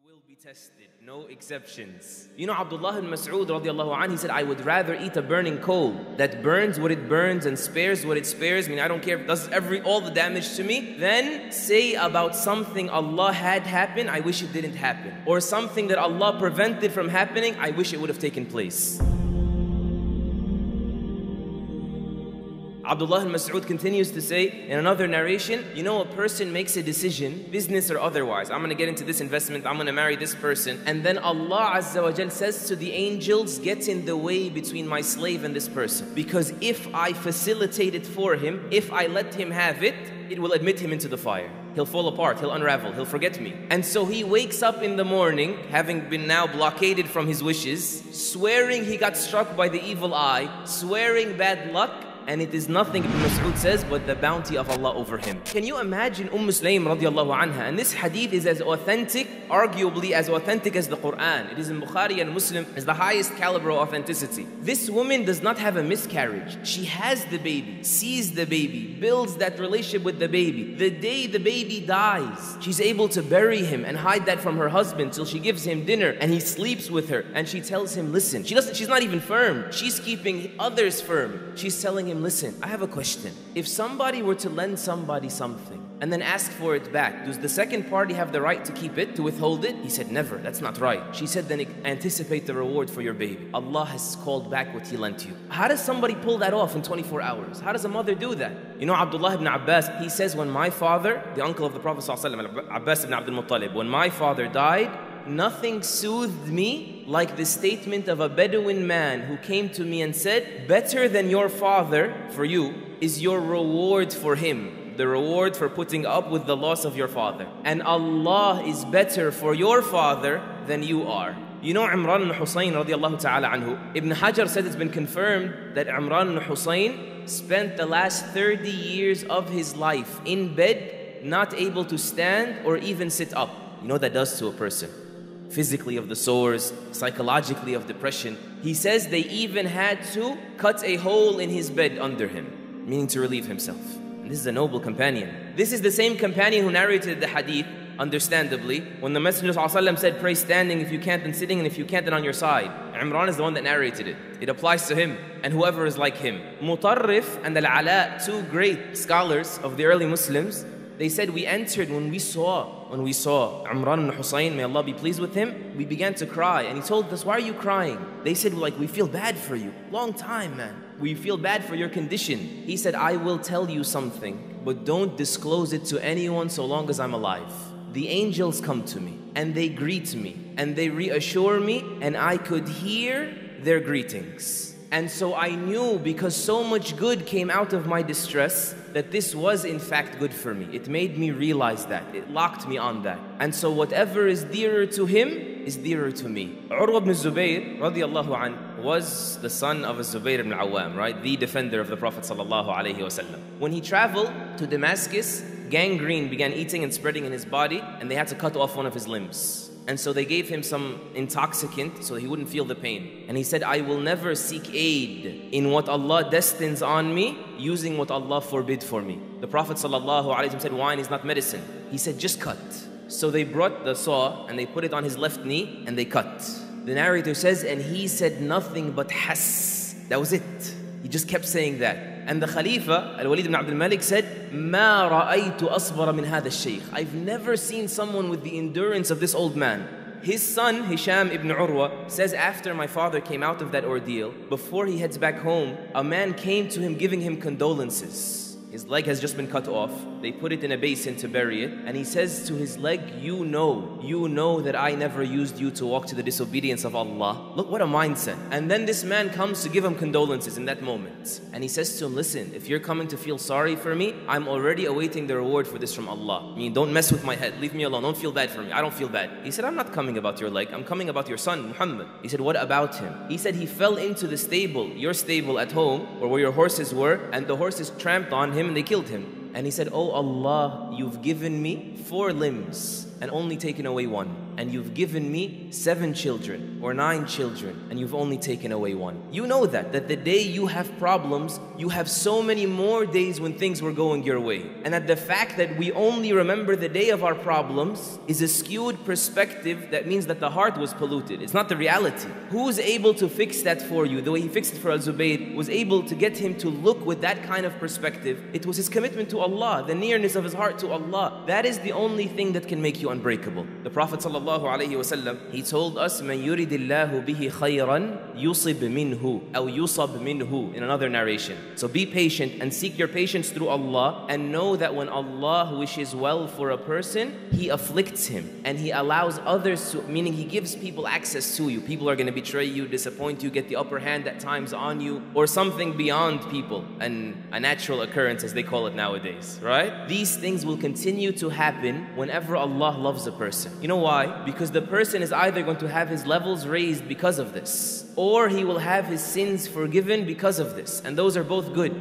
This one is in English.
will be tested, no exceptions. You know, Abdullah ibn Mas'ud radiallahu anh, he said, I would rather eat a burning coal that burns what it burns and spares what it spares. I mean, I don't care if it does all the damage to me, than say about something Allah had happen, I wish it didn't happen. Or something that Allah prevented from happening, I wish it would have taken place. Abdullah ibn Mas'ud continues to say in another narration, you know, a person makes a decision, business or otherwise, I'm going to get into this investment, I'm going to marry this person, and then Allah Azza wa Jal says to the angels, get in the way between my slave and this person, because if I facilitate it for him, if I let him have it, it will admit him into the fire. He'll fall apart, he'll unravel, he'll forget me. And so he wakes up in the morning, having been now blockaded from his wishes, swearing he got struck by the evil eye, swearing bad luck, and it is nothing, Ibn Mas'ud says, but the bounty of Allah over him. Can you imagine Sulaym radiallahu anha? And this hadith is as authentic, arguably as authentic as the Quran. It is in Bukhari and Muslim, is the highest caliber of authenticity. This woman does not have a miscarriage. She has the baby, sees the baby, builds that relationship with the baby. The day the baby dies, she's able to bury him and hide that from her husband till she gives him dinner and he sleeps with her. And she tells him, listen, she's not even firm. She's keeping others firm. She's telling him, listen, I have a question. If somebody were to lend somebody something and then ask for it back, does the second party have the right to keep it, to withhold it? He said, never, that's not right. She said, then anticipate the reward for your baby. Allah has called back what he lent you. How does somebody pull that off in 24 hours? How does a mother do that? You know, Abdullah ibn Abbas, he says, when my father, the uncle of the Prophet ﷺ, Abbas ibn Abdul Muttalib, when my father died, nothing soothed me like the statement of a Bedouin man who came to me and said, better than your father for you is your reward for him, the reward for putting up with the loss of your father. And Allah is better for your father than you are. You know Imran ibn Husayn radiallahu ta'ala anhu, Ibn Hajar said it's been confirmed that Imran ibn Husayn spent the last 30 years of his life in bed, not able to stand or even sit up. You know what that does to a person? Physically of the sores, psychologically of depression. He says they even had to cut a hole in his bed under him, meaning to relieve himself. And this is a noble companion. This is the same companion who narrated the hadith, understandably, when the Messenger ﷺ said, pray standing if you can't, and sitting, and if you can't, then on your side. Imran is the one that narrated it. It applies to him and whoever is like him. Mutarrif and Al-Ala, two great scholars of the early Muslims, they said, we entered when we saw Imran ibn Husayn, may Allah be pleased with him, we began to cry. And he told us, why are you crying? They said, like, we feel bad for you. Long time, man. We feel bad for your condition. He said, I will tell you something, but don't disclose it to anyone so long as I'm alive. The angels come to me, and they greet me, and they reassure me, and I could hear their greetings. And so I knew, because so much good came out of my distress, that this was in fact good for me. It made me realize that. It locked me on that. And so whatever is dearer to him is dearer to me. Urwa ibn Zubayr radiallahu anh was the son of Zubayr ibn Awam, right? The defender of the Prophet sallallahu alaihi wasallam. When he traveled to Damascus, gangrene began eating and spreading in his body, and they had to cut off one of his limbs. And so they gave him some intoxicant so he wouldn't feel the pain. And he said, I will never seek aid in what Allah destines on me using what Allah forbid for me. The Prophet ﷺ said, wine is not medicine. He said, just cut. So they brought the saw and they put it on his left knee and they cut. The narrator says, and he said nothing but has. That was it. He just kept saying that. And the Khalifa, Al-Walid ibn Abdul Malik, said, مَا رَأَيْتُ أَصْبَرَ مِنْ هَذَا الشَّيْخ. I've never seen someone with the endurance of this old man. His son, Hisham ibn Urwa, says after my father came out of that ordeal, before he heads back home, a man came to him giving him condolences. His leg has just been cut off. They put it in a basin to bury it. And he says to his leg, you know that I never used you to walk to the disobedience of Allah. Look what a mindset. And then this man comes to give him condolences in that moment. And he says to him, listen, if you're coming to feel sorry for me, I'm already awaiting the reward for this from Allah. I mean, don't mess with my head. Leave me alone. Don't feel bad for me. I don't feel bad. He said, I'm not coming about your leg. I'm coming about your son, Muhammad. He said, what about him? He said, he fell into the stable, your stable at home, or where your horses were, and the horses tramped on him and they killed him. And he said, oh Allah, you've given me 4 limbs and only taken away 1. and you've given me 7 children or 9 children, and you've only taken away 1. You know that the day you have problems, you have so many more days when things were going your way. And that the fact that we only remember the day of our problems is a skewed perspective that means that the heart was polluted. It's not the reality. Who's able to fix that for you? The way he fixed it for Al-Zubayr was able to get him to look with that kind of perspective. It was his commitment to Allah, the nearness of his heart to Allah. That is the only thing that can make you unbreakable. The Prophet ﷺ, he told us, مَنْ يُرِدِ اللَّهُ بِهِ خَيْرًا يُصِبْ مِنْهُ أو يُصَبْ مِنْهُ, in another narration. So be patient and seek your patience through Allah, and know that when Allah wishes well for a person, He afflicts him and He allows others to, meaning He gives people access to you. People are going to betray you, disappoint you, get the upper hand at times on you, or something beyond people, and a natural occurrence as they call it nowadays, right? These things will continue to happen whenever Allah loves a person. You know why? Because the person is either going to have his levels raised because of this, or he will have his sins forgiven because of this, and those are both good.